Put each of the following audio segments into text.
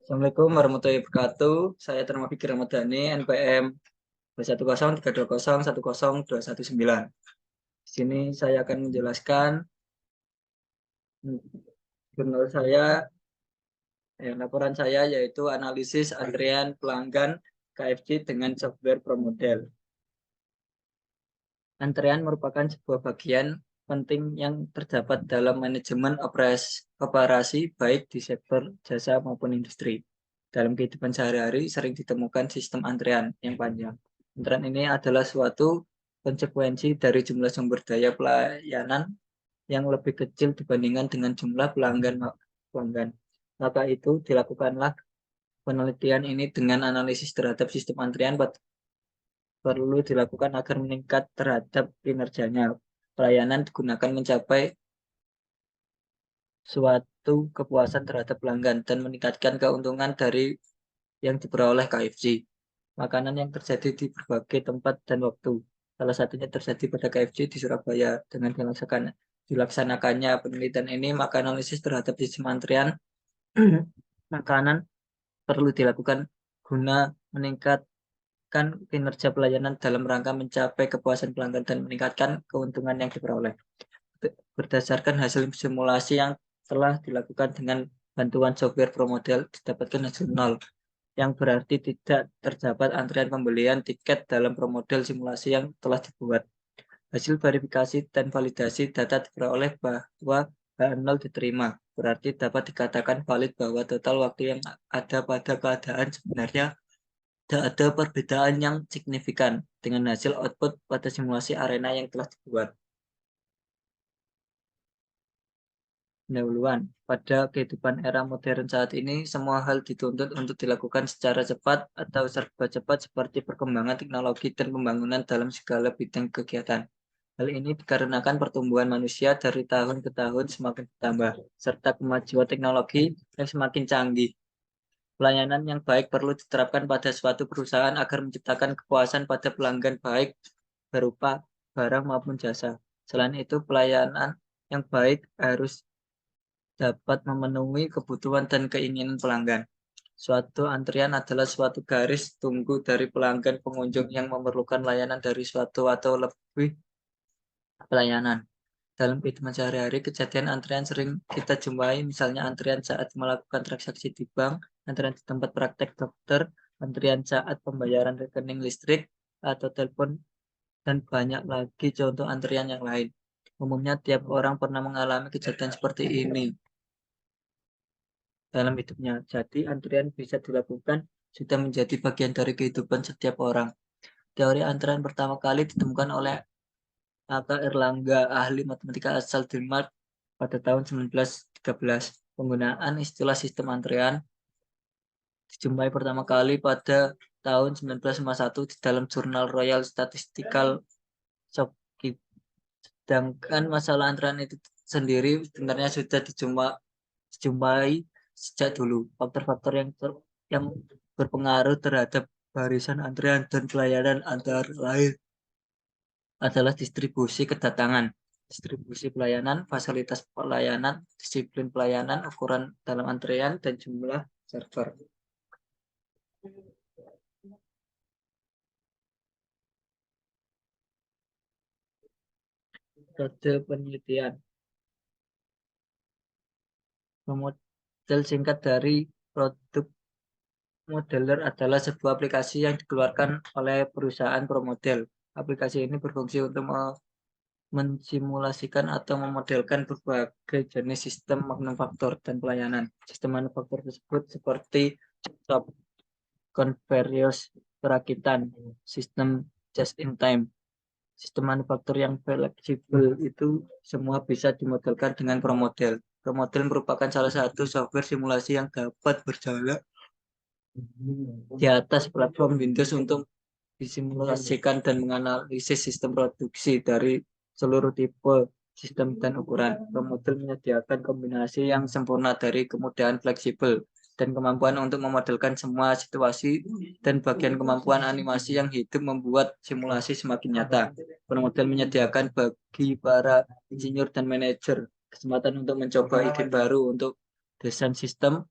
Assalamualaikum warahmatullahi wabarakatuh. Saya Terma Fikir Ramadhani, NPM 21030010219. Di sini saya akan menjelaskan jurnal saya, laporan saya yaitu analisis antrian pelanggan KFC dengan software ProModel. Antrean merupakan sebuah bagian penting yang terdapat dalam manajemen operasi baik di sektor jasa maupun industri. Dalam kehidupan sehari-hari sering ditemukan sistem antrean yang panjang. Antrean ini adalah suatu konsekuensi dari jumlah sumber daya pelayanan yang lebih kecil dibandingkan dengan jumlah pelanggan. Maka itu dilakukanlah penelitian ini dengan analisis terhadap sistem antrean perlu dilakukan agar meningkat terhadap kinerjanya. Pelayanan digunakan mencapai suatu kepuasan terhadap pelanggan dan meningkatkan keuntungan dari yang diperoleh KFC. Makanan yang terjadi di berbagai tempat dan waktu. Salah satunya terjadi pada KFC di Surabaya. Dengan dilaksanakannya penelitian ini, maka analisis terhadap sistem antrian makanan perlu dilakukan guna meningkatkan kinerja pelayanan dalam rangka mencapai kepuasan pelanggan dan meningkatkan keuntungan yang diperoleh. Berdasarkan hasil simulasi yang telah dilakukan dengan bantuan software ProModel, didapatkan hasil nol, yang berarti tidak terdapat antrian pembelian tiket dalam ProModel simulasi yang telah dibuat. Hasil verifikasi dan validasi data diperoleh bahwa H0 diterima, berarti dapat dikatakan valid bahwa total waktu yang ada pada keadaan sebenarnya tidak ada perbedaan yang signifikan dengan hasil output pada simulasi arena yang telah dibuat. Pendahuluan. Pada kehidupan era modern saat ini, semua hal dituntut untuk dilakukan secara cepat atau serba cepat seperti perkembangan teknologi dan pembangunan dalam segala bidang kegiatan. Hal ini dikarenakan pertumbuhan manusia dari tahun ke tahun semakin bertambah, serta kemajuan teknologi yang semakin canggih. Pelayanan yang baik perlu diterapkan pada suatu perusahaan agar menciptakan kepuasan pada pelanggan baik berupa barang maupun jasa. Selain itu, pelayanan yang baik harus dapat memenuhi kebutuhan dan keinginan pelanggan. Suatu antrian adalah suatu garis tunggu dari pelanggan pengunjung yang memerlukan layanan dari suatu atau lebih pelayanan. Dalam kehidupan sehari-hari, kejadian antrian sering kita jumpai, misalnya antrian saat melakukan transaksi di bank, antrian di tempat praktek dokter, antrian saat pembayaran rekening listrik atau telepon, dan banyak lagi contoh antrian yang lain. Umumnya tiap orang pernah mengalami kejadian seperti ini dalam hidupnya. Jadi antrian bisa dilakukan sudah menjadi bagian dari kehidupan setiap orang. Teori antrian pertama kali ditemukan oleh A.K. Erlangga, ahli matematika asal Denmark pada tahun 1913. Penggunaan istilah sistem antrian dijumpai pertama kali pada tahun 1951 di dalam jurnal Royal Statistical Society. Sedangkan masalah antrian itu sendiri sebenarnya sudah dijumpai sejak dulu. Faktor-faktor yang berpengaruh terhadap barisan antrian dan pelayanan antara lain adalah distribusi kedatangan, distribusi pelayanan, fasilitas pelayanan, disiplin pelayanan, ukuran dalam antrian, dan jumlah server. Metode penelitian. Model singkat dari produk Modeler adalah sebuah aplikasi yang dikeluarkan oleh perusahaan ProModel. Aplikasi ini berfungsi untuk mensimulasikan atau memodelkan berbagai jenis sistem manufaktur dan pelayanan. Sistem manufaktur tersebut seperti shop, konverios perakitan, sistem just in time, sistem manufaktur yang fleksibel itu semua bisa dimodelkan dengan ProModel. ProModel merupakan salah satu software simulasi yang dapat berjalan di atas platform Windows untuk disimulasikan dan menganalisis sistem produksi dari seluruh tipe sistem dan ukuran. ProModel menyediakan kombinasi yang sempurna dari kemudahan fleksibel dan kemampuan untuk memodelkan semua situasi dan bagian kemampuan animasi yang hidup membuat simulasi semakin nyata. ProModel menyediakan bagi para insinyur dan manajer kesempatan untuk mencoba ide baru untuk desain sistem,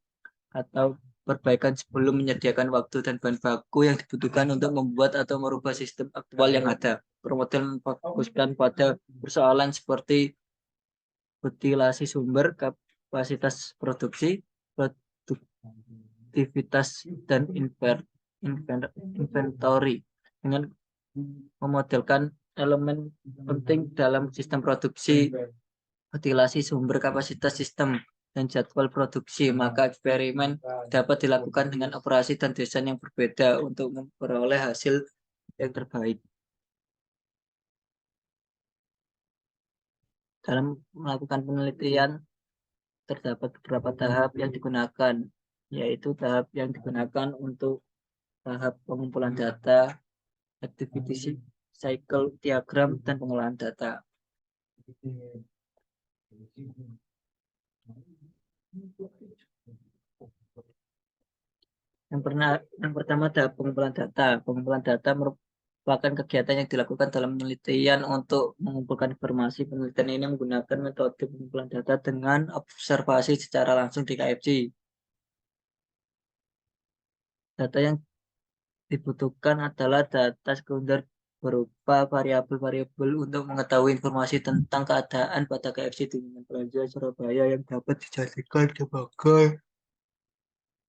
atau perbaikan sebelum menyediakan waktu dan bahan baku yang dibutuhkan untuk membuat atau merubah sistem aktual yang ada. Promodel memfokuskan pada persoalan seperti utilasi sumber, kapasitas produksi, produktivitas, dan inventory dengan memodelkan elemen penting dalam sistem produksi, utilasi sumber, kapasitas sistem, dan jadwal produksi. Maka eksperimen dapat dilakukan dengan operasi dan desain yang berbeda untuk memperoleh hasil yang terbaik. Dalam melakukan penelitian, terdapat beberapa tahap yang digunakan, yaitu tahap yang digunakan untuk tahap pengumpulan data, activity cycle diagram, dan pengolahan data. Yang pertama tahap pengumpulan data. Pengumpulan data merupakan kegiatan yang dilakukan dalam penelitian untuk mengumpulkan informasi. Penelitian ini menggunakan metode pengumpulan data dengan observasi secara langsung di KFC. Data yang dibutuhkan adalah data sekunder berupa variabel-variabel untuk mengetahui informasi tentang keadaan pada KFC di Plaza Surabaya yang dapat dijadikan sebagai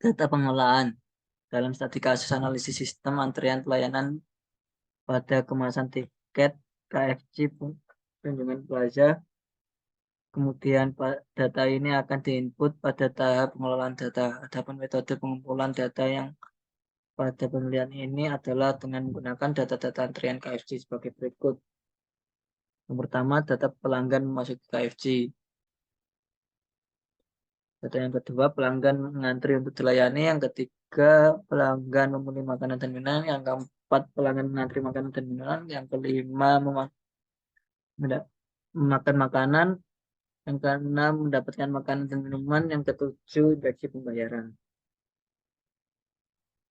data pengolahan. Dalam studi kasus analisis sistem antrian pelayanan pada kemasan tiket KFC Tunjungan Plaza, kemudian data ini akan diinput pada tahap pengelolaan data. Adapun metode pengumpulan data yang pada penelitian ini adalah dengan menggunakan data-data antrian KFC sebagai berikut. Yang pertama, data pelanggan memasuki KFC. Data yang kedua, pelanggan mengantri untuk dilayani. Yang ketiga, pelanggan memilih makanan dan minuman. Yang keempat, pelanggan mengantri makanan dan minuman. Yang kelima, memakan makanan. Yang keenam, mendapatkan makanan dan minuman. Yang ketujuh, interaksi pembayaran.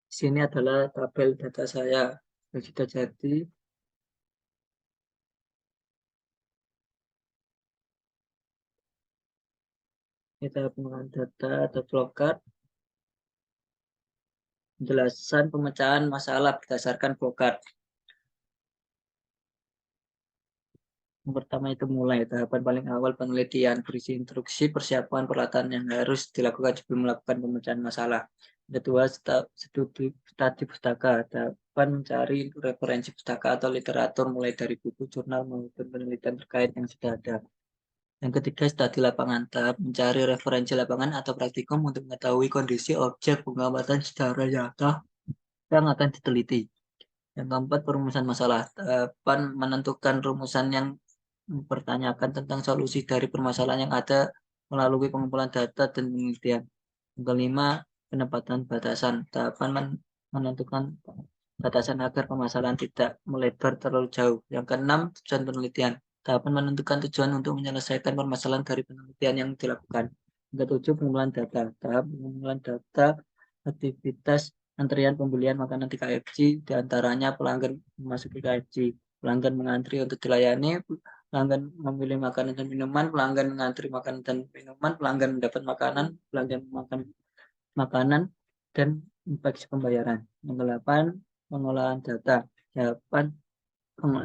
Di sini adalah tabel data saya yang sudah jadi. Kita pengolahan data atau flowchart. Penjelasan pemecahan masalah berdasarkan flowchart. Yang pertama itu mulai tahapan paling awal penelitian, berisi instruksi persiapan peralatan yang harus dilakukan sebelum melakukan pemecahan masalah. Kedua, studi pustaka, tahapan mencari referensi pustaka atau literatur mulai dari buku, jurnal maupun penelitian terkait yang sudah ada. Yang ketiga, studi lapangan, tahap mencari referensi lapangan atau praktikum untuk mengetahui kondisi objek pengamatan secara nyata yang akan diteliti. Yang keempat, perumusan masalah, tahapan menentukan rumusan yang mempertanyakan tentang solusi dari permasalahan yang ada melalui pengumpulan data dan penelitian. Yang kelima, penempatan batasan, tahapan menentukan batasan agar permasalahan tidak melebar terlalu jauh. Yang keenam, tujuan penelitian, tahapan menentukan tujuan untuk menyelesaikan permasalahan dari penelitian yang dilakukan. Yang ketujuh, pengumpulan data, tahap pengumpulan data aktivitas antrian pembelian makanan di KFC, diantaranya pelanggan memasuki KFC, pelanggan mengantri untuk dilayani, pelanggan memilih makanan dan minuman, pelanggan mengantri makanan dan minuman, pelanggan mendapat makanan, pelanggan makan makanan, dan infeksi pembayaran. Yang ke-8, pengolahan data. Jawaban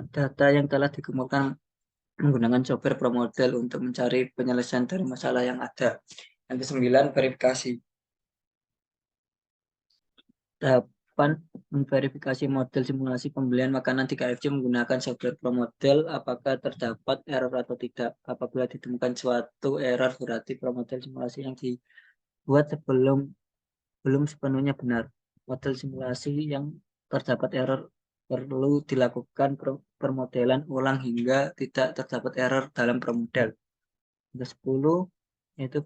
data yang telah dikumpulkan menggunakan software ProModel untuk mencari penyelesaian dari masalah yang ada. Yang ke-9, verifikasi. Tahapan memverifikasi model simulasi pembelian makanan di KFC menggunakan software ProModel apakah terdapat error atau tidak. Apabila ditemukan suatu error, berarti ProModel simulasi yang dibuat belum sepenuhnya benar. Model simulasi yang terdapat error perlu dilakukan permodelan ulang hingga tidak terdapat error dalam ProModel. Yang ke-10 yaitu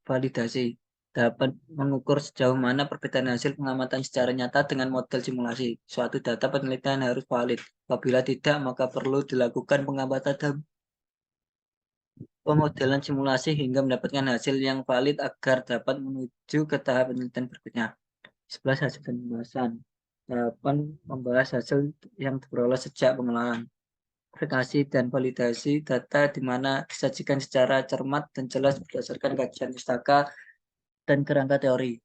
validasi. Dapat mengukur sejauh mana perbedaan hasil pengamatan secara nyata dengan model simulasi. Suatu data penelitian harus valid. Apabila tidak, maka perlu dilakukan pengamatan dan pemodelan simulasi hingga mendapatkan hasil yang valid agar dapat menuju ke tahap penelitian berikutnya. 11. Hasil dan pembahasan. Tahapan membahas hasil yang diperoleh sejak pengolahan. verifikasi dan validasi data di mana disajikan secara cermat dan jelas berdasarkan kajian pustaka dan kerangka teori.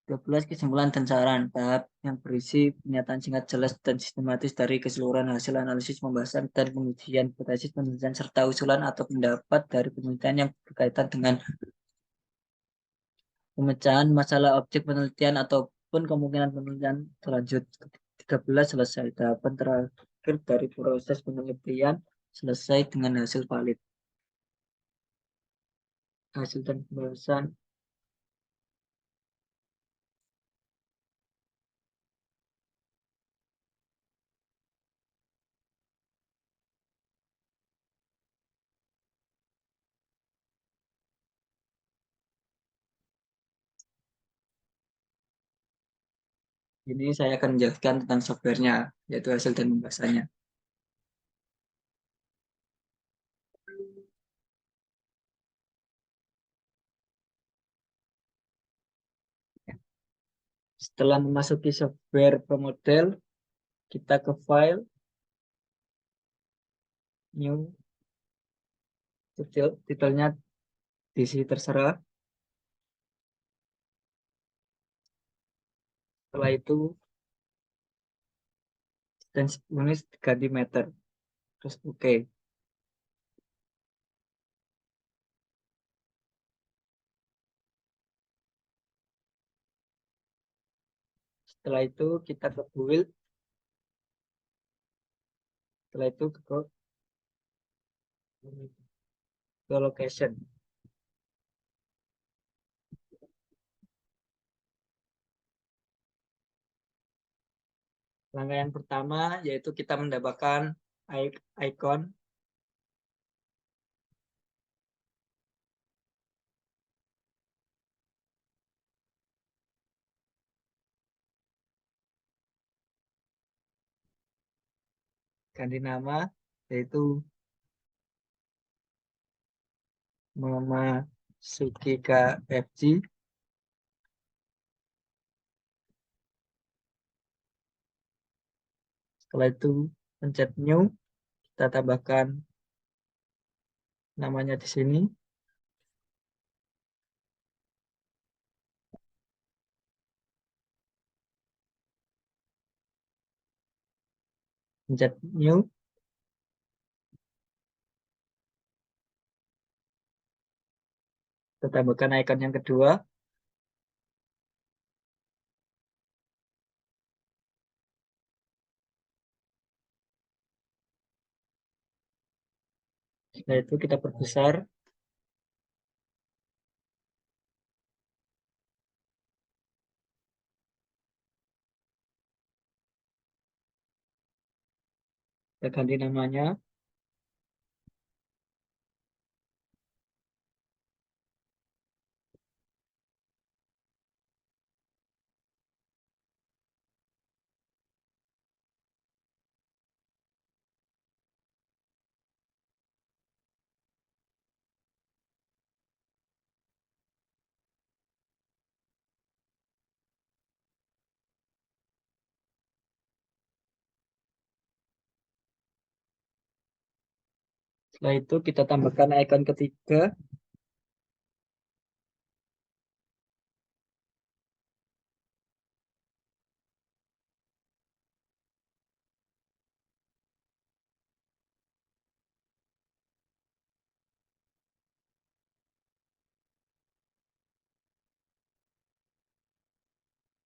12. Kesimpulan dan saran. Tahap yang berisi pernyataan singkat, jelas, dan sistematis dari keseluruhan hasil analisis, pembahasan, dan pengujian hipotesis penelitian, serta usulan atau pendapat dari penelitian yang berkaitan dengan pemecahan masalah objek penelitian ataupun kemungkinan penelitian terlanjut. 13. Selesai. Tahapan terakhir dari proses penelitian selesai dengan hasil valid. Hasil dan pembahasan. Ini saya akan menjelaskan tentang softwarenya, yaitu hasil dan pembahasannya. Setelah memasuki software pemodel, kita ke file, new, titelnya diisi terserah. Setelah itu, tulis ganti meter, terus oke. Setelah itu kita ke build, setelah itu ke location. Langkah yang pertama yaitu kita mendapatkan icon. Ganti nama yaitu Mama Sukika FG. Setelah itu pencet new, kita tambahkan namanya di sini. Pencet new, kita tambahkan icon yang kedua. Setelah itu kita perbesar. Kita ganti namanya. Setelah itu kita tambahkan icon ketiga.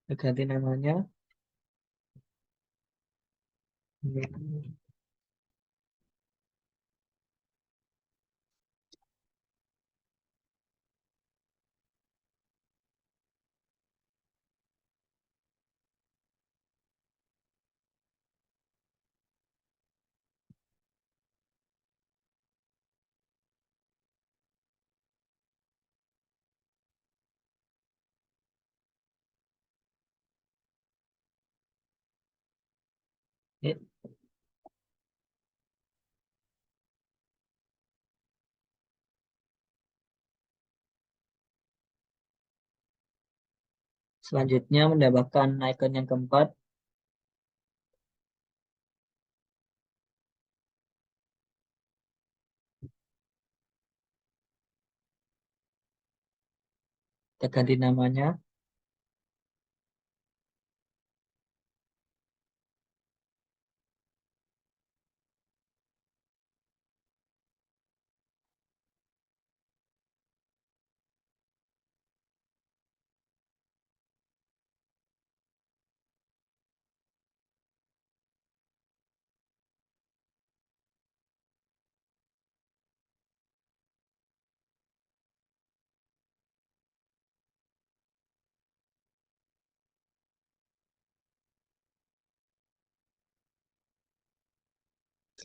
Kita ganti namanya. Ya, selanjutnya mendapatkan icon yang keempat. Kita ganti namanya.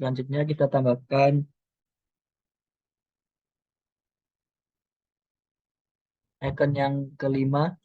Selanjutnya kita tambahkan icon yang kelima.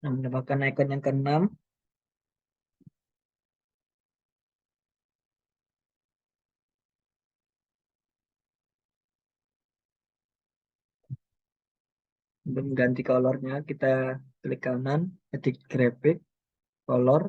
Nah, menambahkan icon yang keenam untuk mengganti colornya kita klik kanan, edit graphic, color.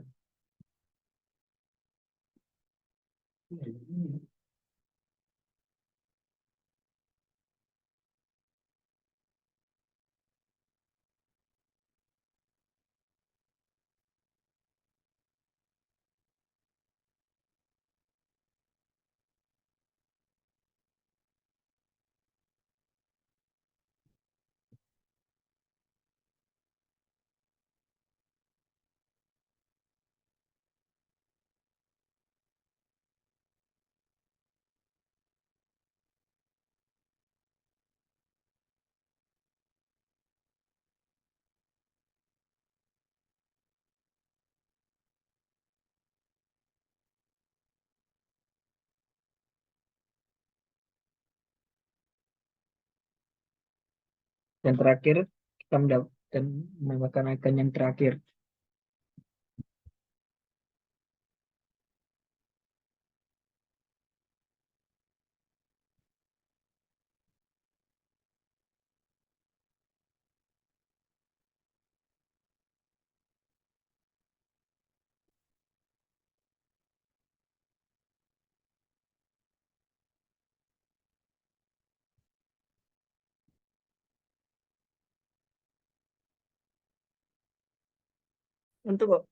Dan terakhir kita dan menambahkan icon yang terakhir. Untuk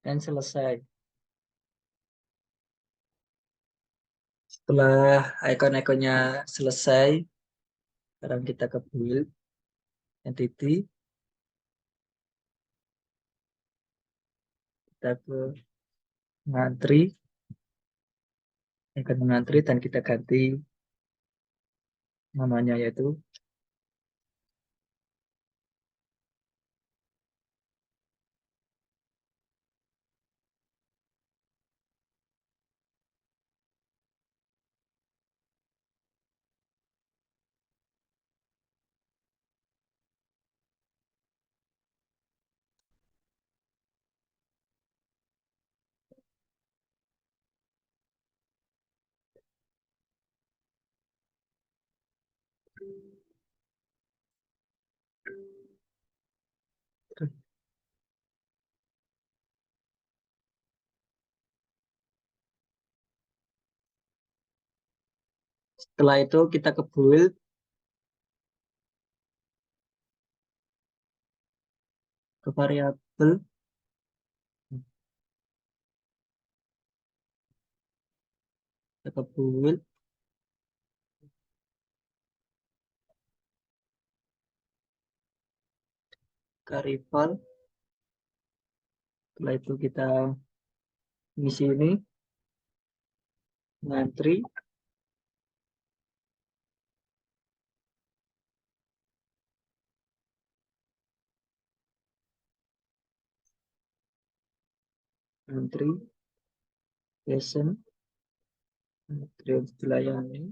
dan selesai. Setelah icon-iconnya selesai, sekarang kita ke build, entity, kita ke ngantri, icon mengantri, dan kita ganti namanya yaitu Setelah itu kita ke build, ke variabel, kita ke build, ke rival. Setelah itu kita ngisi ini, ngantri, ngantri, lesson, ngantri untuk dilayani.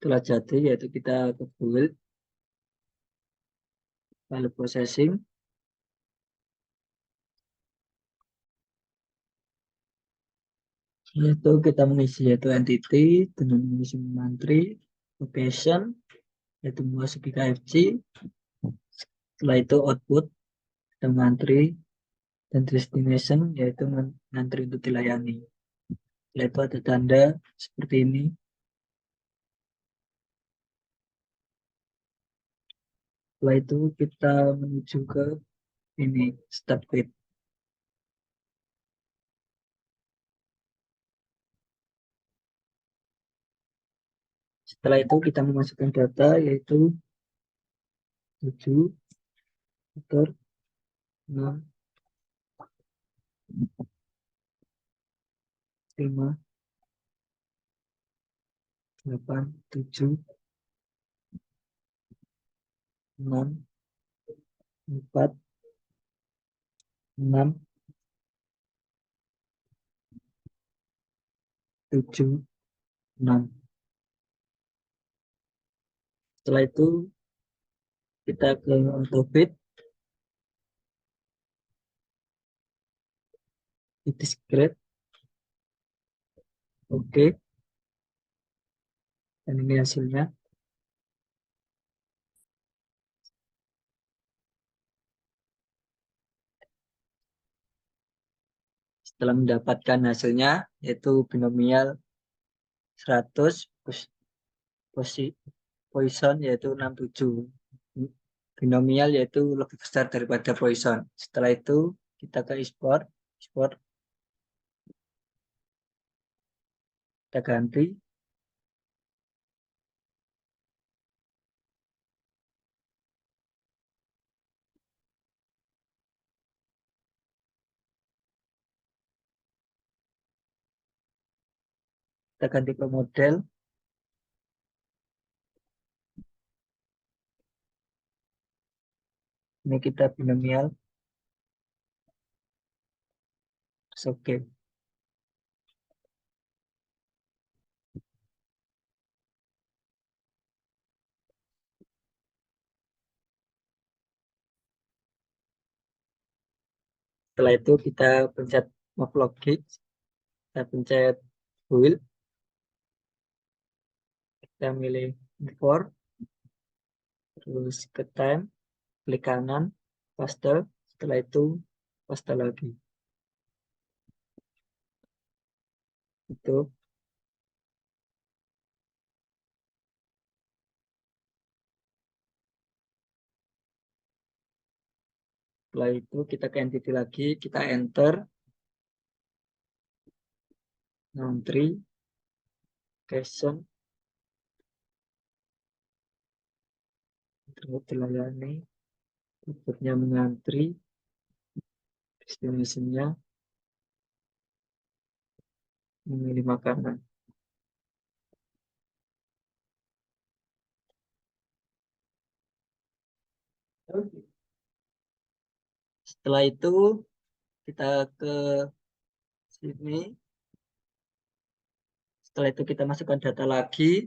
Setelah jadi, yaitu kita ke build, Lalu processing, yaitu kita mengisi yaitu entity, dengan mengisi country, location, yaitu memasuki KFC. Setelah itu output, kita mengantri, dan destination, yaitu mengantri untuk dilayani. Setelah itu ada tanda seperti ini. Setelah itu kita menuju ke ini, start page. Setelah itu kita memasukkan data, yaitu 7, motor, 6, 5, 8, 7, 6, 4, 6, 7, 6. Setelah itu kita ke autofit, itu script, oke, dan ini hasilnya. Setelah mendapatkan hasilnya, yaitu binomial 100, Poisson yaitu 67. Binomial yaitu lebih besar daripada Poisson. Setelah itu kita ke export, export kita ganti, ke model. Ini kita binomial, oke. Setelah itu kita pencet move logic, kita pencet build, kita milih import, terus ke time, klik kanan, paste, setelah itu paste lagi. Itu setelah itu kita ke entity lagi, kita enter country, location, terus dilayani, outputnya mengantri, destination-nya memilih makanan. Setelah itu kita ke sini. Setelah itu kita masukkan data lagi.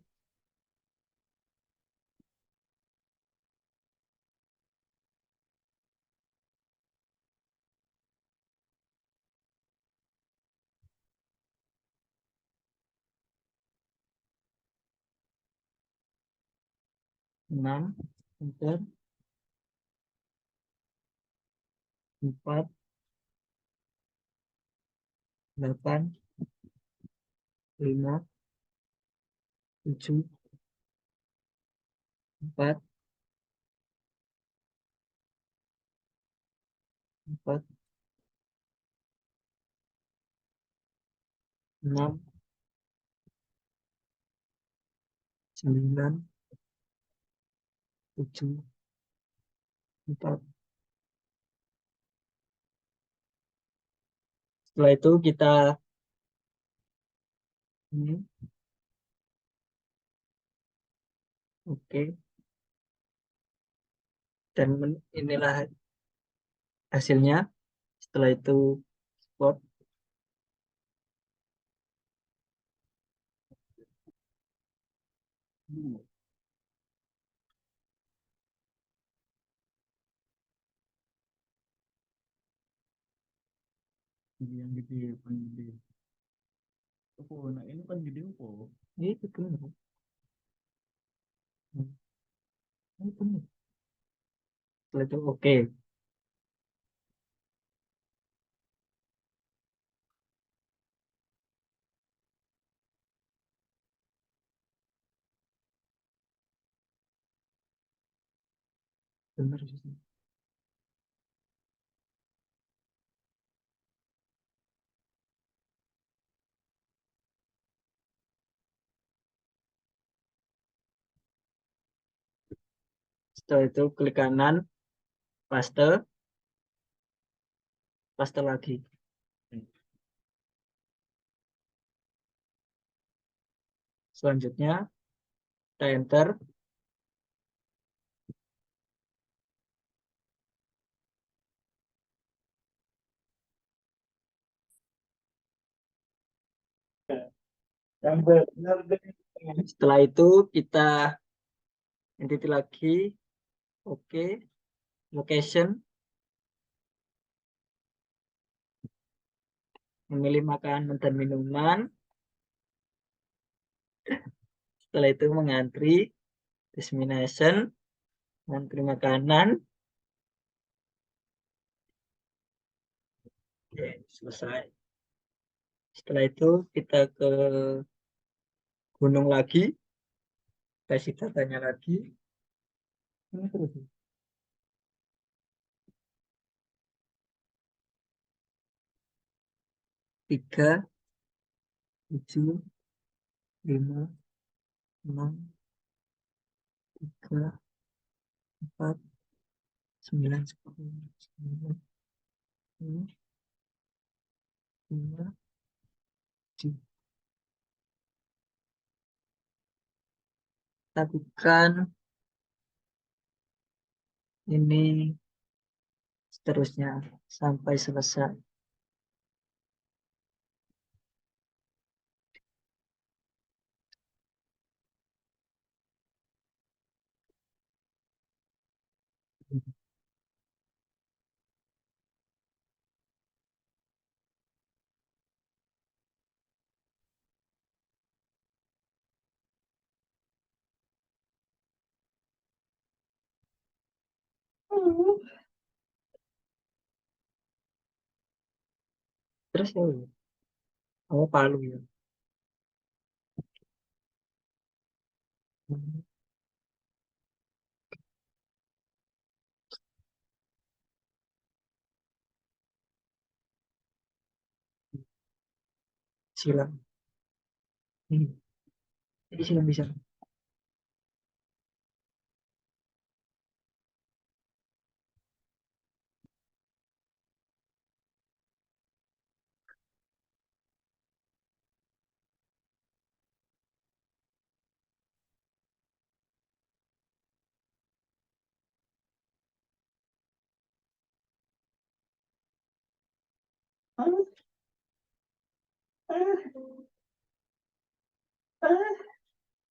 Enam, enter, 4, 8, 5, 7, 4, 4, 6, 9, 7, 4. Setelah itu kita ini, oke. Dan inilah hasilnya. Setelah itu export. yang gede paling gede. Oh nah ini kan gede kok. Itu benar. Hmm, itu benar. Setelah itu oke. Benar sih. Setelah itu klik kanan, paste, paste lagi. Selanjutnya kita enter. Setelah itu kita enter lagi, oke, location, memilih makanan dan minuman. Setelah itu mengantri, destination, mengantri makanan. Oke, selesai. Setelah itu kita ke gunung lagi, kasih datanya lagi. Ini terus. 3, 7, 5, 6, 3, 4, 9, 10, 9, 5, 7. Lakukan ini seterusnya sampai selesai. Terus ya, kamu Palu ya. Silang. Jadi silang bisa.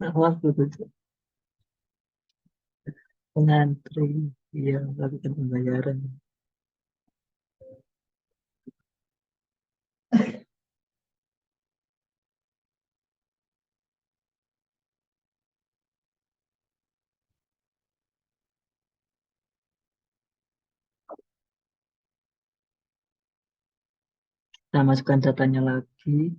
Nah, waktu itu pengantri yang melakukan pembayaran. Kita masukkan datanya lagi.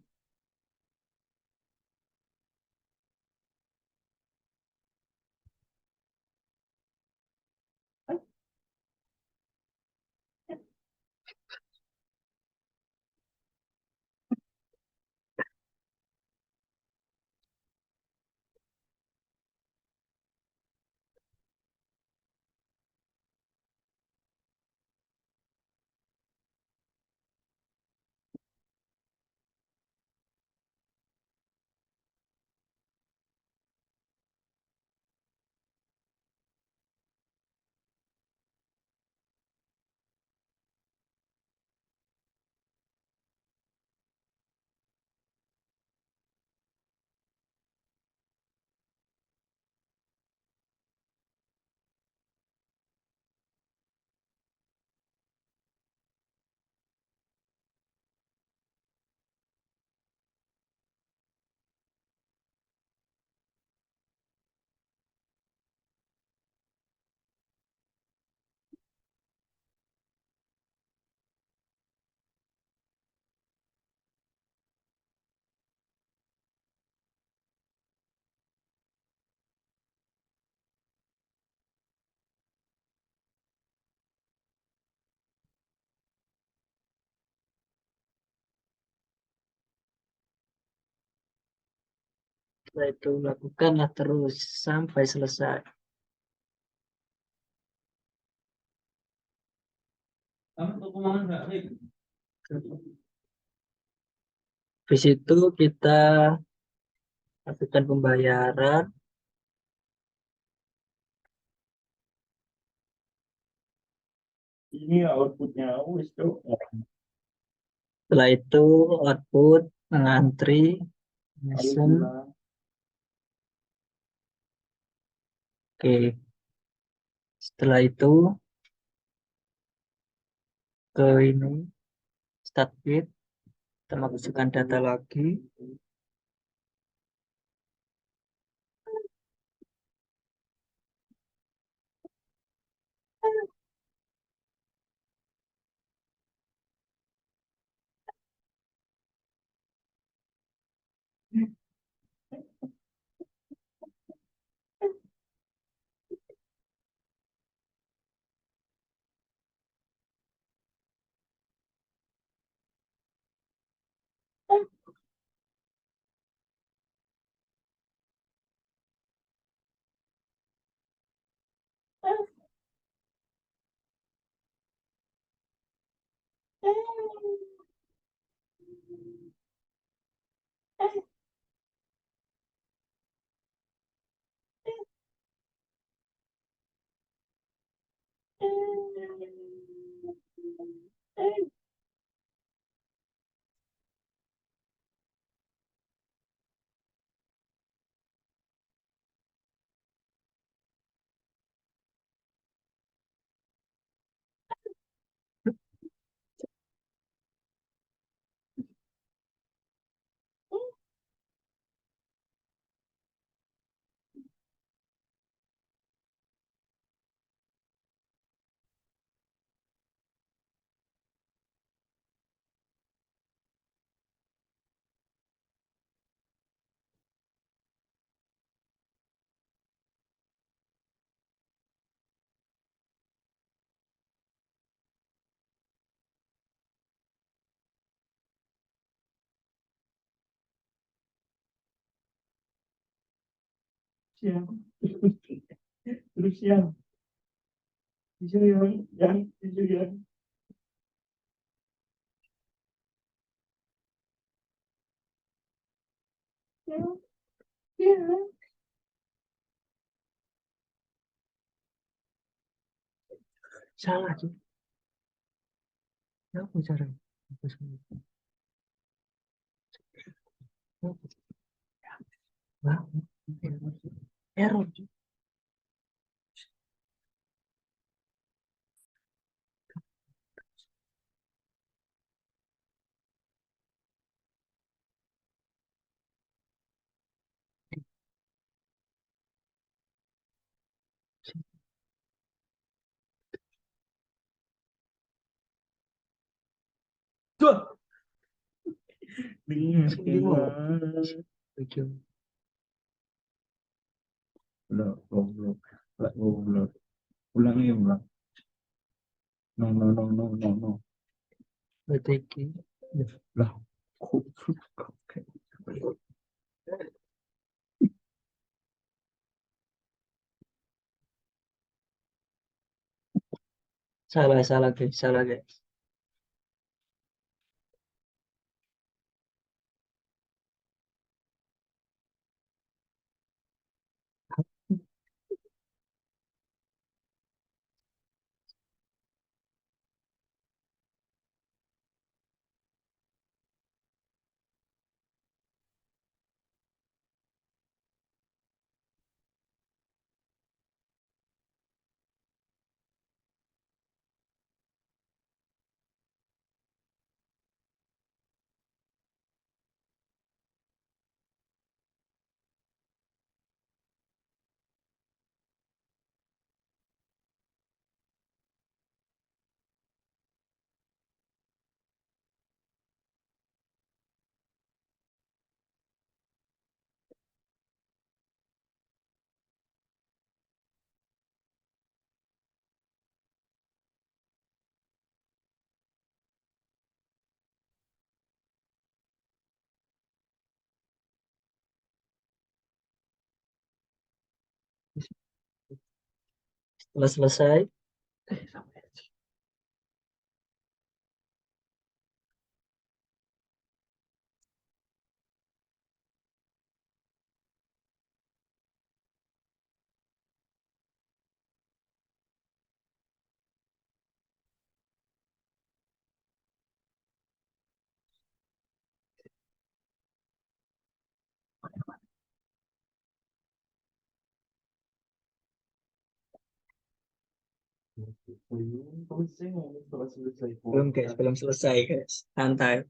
Setelah itu lakukanlah terus sampai selesai. Kamu tuh kemana nggak, Rik? Habis itu kita lakukan pembayaran. Ini outputnya wis tuh. Setelah itu output mengantri, Ayo mesen. pulang. Oke, setelah itu ke ini start bit, kita masukkan data lagi. Siang. Terus siang. Tisu yang, tisu yang. Salah sih. Apa caranya? Apa sih? Wah, error. Tuh. Dengar Bingung. emang. Begitu. Udah, goblok. Lah, goblok. Ulang ya, ulang. No, no, no, no, no, no. BTK. Lah, goblok. Salah, salah guys, salah guys. Setelah selesai, belum guys, belum selesai guys. Santai.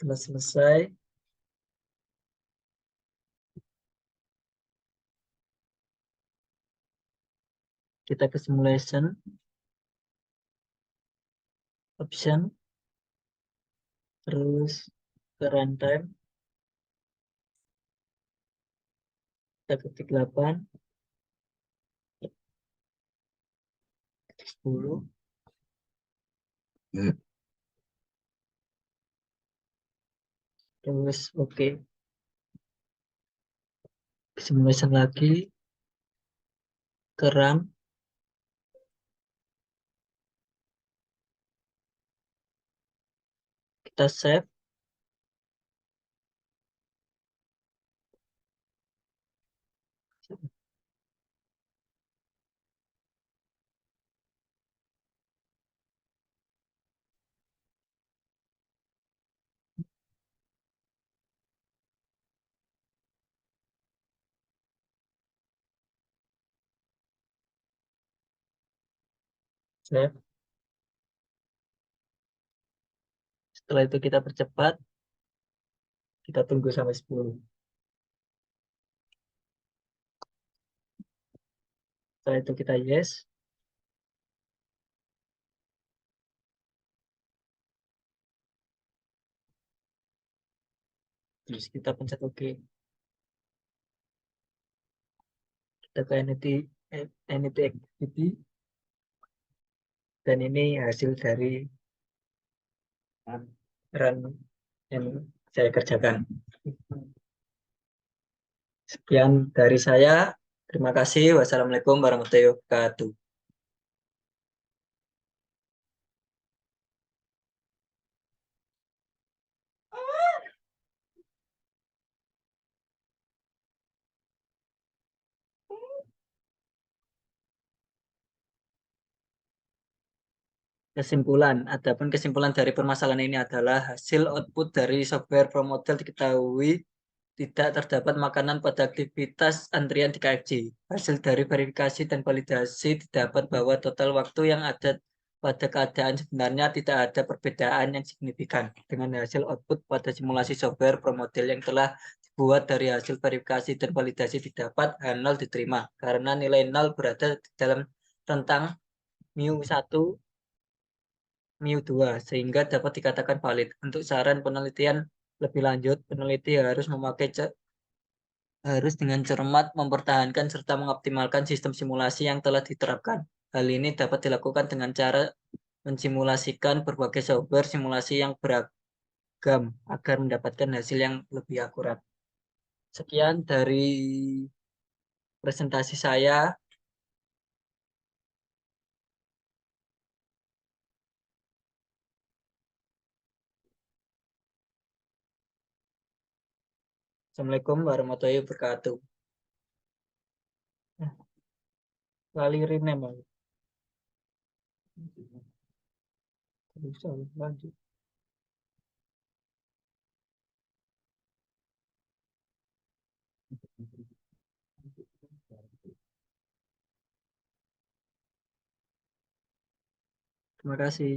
Setelah selesai, kita ke simulation, option, terus ke runtime, kita ketik 8, 10, terus oke. Simulation lagi, ke run, kita save, save. Setelah itu kita percepat, kita tunggu sampai 10. Setelah itu kita yes, terus kita pencet OK. Kita ke Entity Activity, dan ini hasil dari run yang saya kerjakan. Sekian dari saya. Terima kasih. Wassalamualaikum warahmatullahi wabarakatuh. Kesimpulan, adapun kesimpulan dari permasalahan ini adalah hasil output dari software ProModel diketahui tidak terdapat makanan pada aktivitas antrian di KFC. Hasil dari verifikasi dan validasi didapat bahwa total waktu yang ada pada keadaan sebenarnya tidak ada perbedaan yang signifikan dengan hasil output pada simulasi software ProModel yang telah dibuat. Dari hasil verifikasi dan validasi didapat H0 diterima karena nilai 0 berada di dalam rentang mu1 mu2 sehingga dapat dikatakan valid. Untuk saran penelitian lebih lanjut, peneliti harus dengan cermat mempertahankan serta mengoptimalkan sistem simulasi yang telah diterapkan. Hal ini dapat dilakukan dengan cara mensimulasikan berbagai software simulasi yang beragam agar mendapatkan hasil yang lebih akurat. Sekian dari presentasi saya. Assalamualaikum warahmatullahi wabarakatuh. Lali rename. Bisa lanjut. Terima kasih.